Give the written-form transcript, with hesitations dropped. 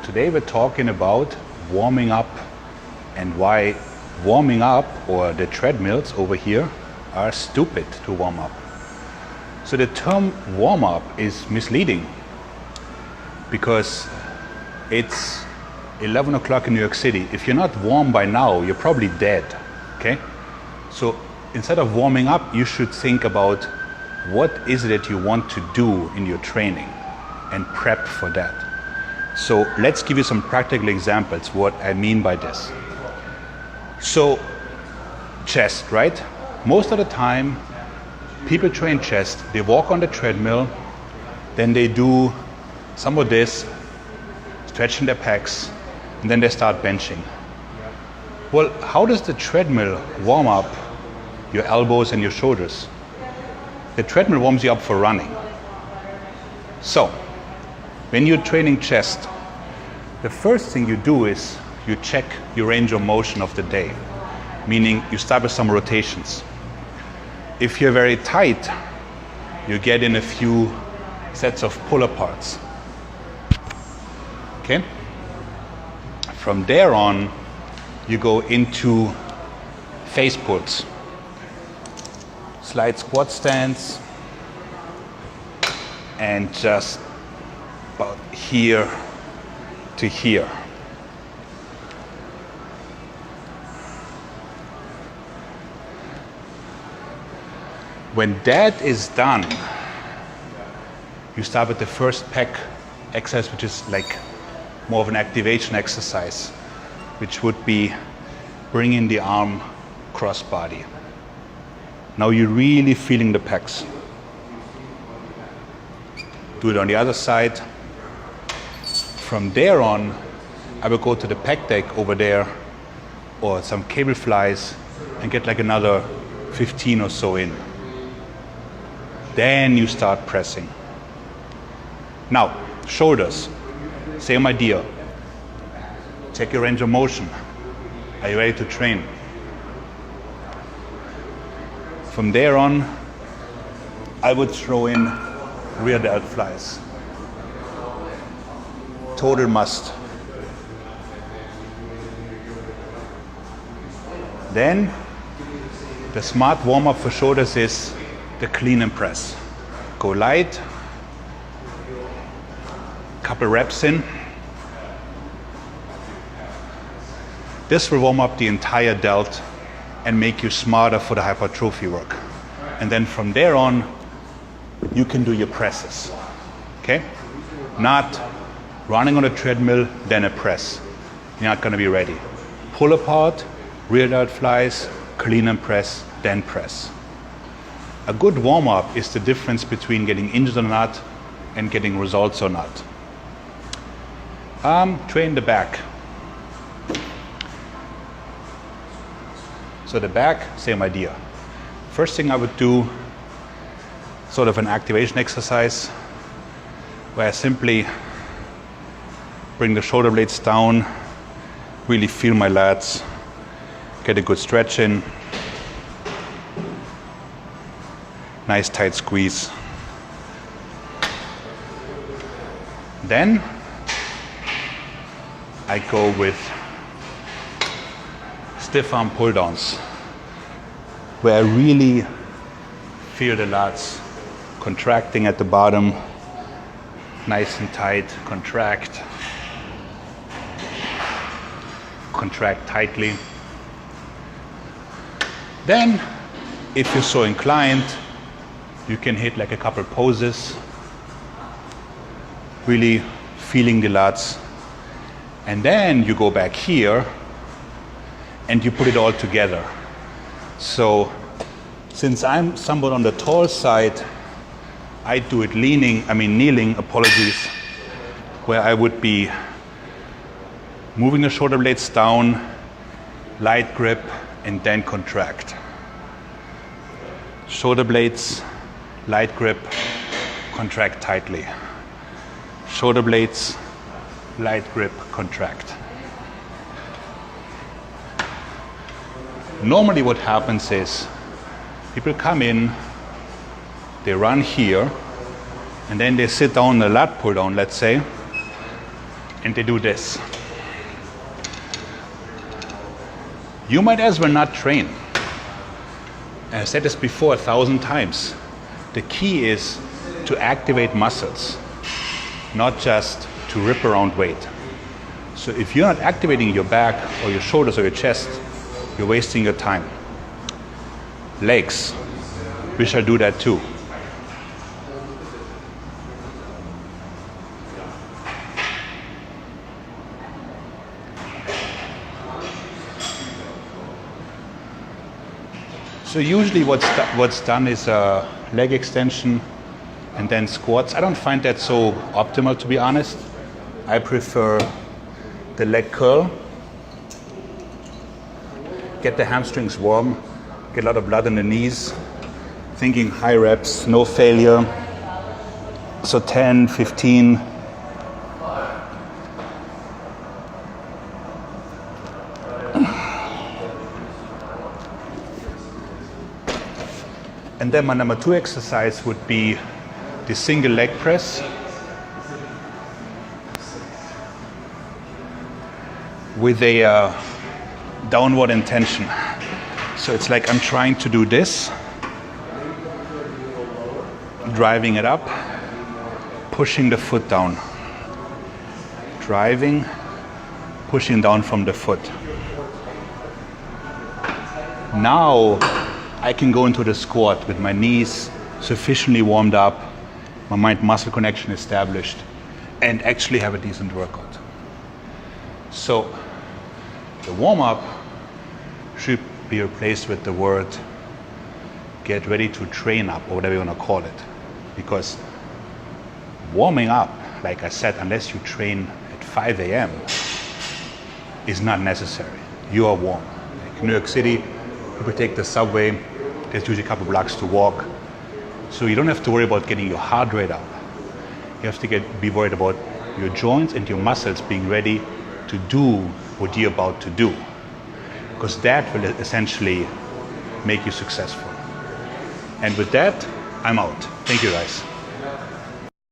Today we're talking about warming up and why warming up, or the treadmills over here, are stupid to warm up. So the term warm up is misleading because it's 11 o'clock in New York City. If you're not warm by now, you're probably dead, okay? So instead of warming up, you should think about what is it that you want to do in your training and prep for that. So let's give you some practical examples what I mean by this. So chest, right? Most of the time people train chest, they walk on the treadmill, then they do some of this, stretching their pecs, and then they start benching. Well, how does the treadmill warm up your elbows and your shoulders? The treadmill warms you up for running. So when you're training chest, the first thing you do is you check your range of motion of the day, meaning you start with some rotations. If you're very tight, you get in a few sets of pull-aparts. Okay? From there on, you go into face pulls. Slide squat stance, and just about here to here. When that is done, you start with the first pec exercise, which is like more of an activation exercise, which would be bringing the arm cross body. Now you're really feeling the pecs. Do it on the other side. From there on, I will go to the pec deck over there or some cable flies and get like another 15 or so in. Then you start pressing. Now, shoulders, same idea. Check your range of motion. Are you ready to train? From there on, I would throw in rear delt flies. Total must. Then, the smart warm-up for shoulders is the clean and press. Go light, couple reps in. This will warm up the entire delt and make you smarter for the hypertrophy work. And then from there on, you can do your presses, okay? Not running on a treadmill, then a press. You're not gonna be ready. Pull apart, rear delt flies, clean and press, then press. A good warm-up is the difference between getting injured or not and getting results or not. Train the back. So the back, same idea. First thing I would do, sort of an activation exercise, where I simply bring the shoulder blades down, really feel my lats, get a good stretch in, nice tight squeeze. Then I go with stiff arm pull downs, where I really feel the lats contracting at the bottom, nice and tight, contract tightly. Then, if you're so inclined, you can hit like a couple poses, really feeling the lats. And then you go back here and you put it all together. So, since I'm somewhat on the tall side, I do it kneeling, apologies, where I would be moving the shoulder blades down, light grip, and then contract. Shoulder blades, light grip, contract tightly. Shoulder blades, light grip, contract. Normally what happens is people come in, they run here, and then they sit down in a lat pull down, let's say, and they do this. You might as well not train. I said this before 1,000 times. The key is to activate muscles, not just to rip around weight. So if you're not activating your back or your shoulders or your chest, you're wasting your time. Legs, we shall do that too. So usually what's done is a leg extension and then squats. I don't find that so optimal, to be honest. I prefer the leg curl. Get the hamstrings warm, get a lot of blood in the knees. Thinking high reps, no failure. So 10, 15. And then my number 2 exercise would be the single leg press with a downward intention. So it's like I'm trying to do this, driving it up, pushing the foot down, driving, pushing down from the foot. Now I can go into the squat with my knees sufficiently warmed up, my mind-muscle connection established, and actually have a decent workout. So the warm-up should be replaced with the word get ready to train up, or whatever you want to call it. Because warming up, like I said, unless you train at 5 a.m., is not necessary. You are warm. Like New York City, people take the subway, there's usually a couple blocks to walk. So you don't have to worry about getting your heart rate up. You have to be worried about your joints and your muscles being ready to do what you're about to do. Because that will essentially make you successful. And with that, I'm out. Thank you guys.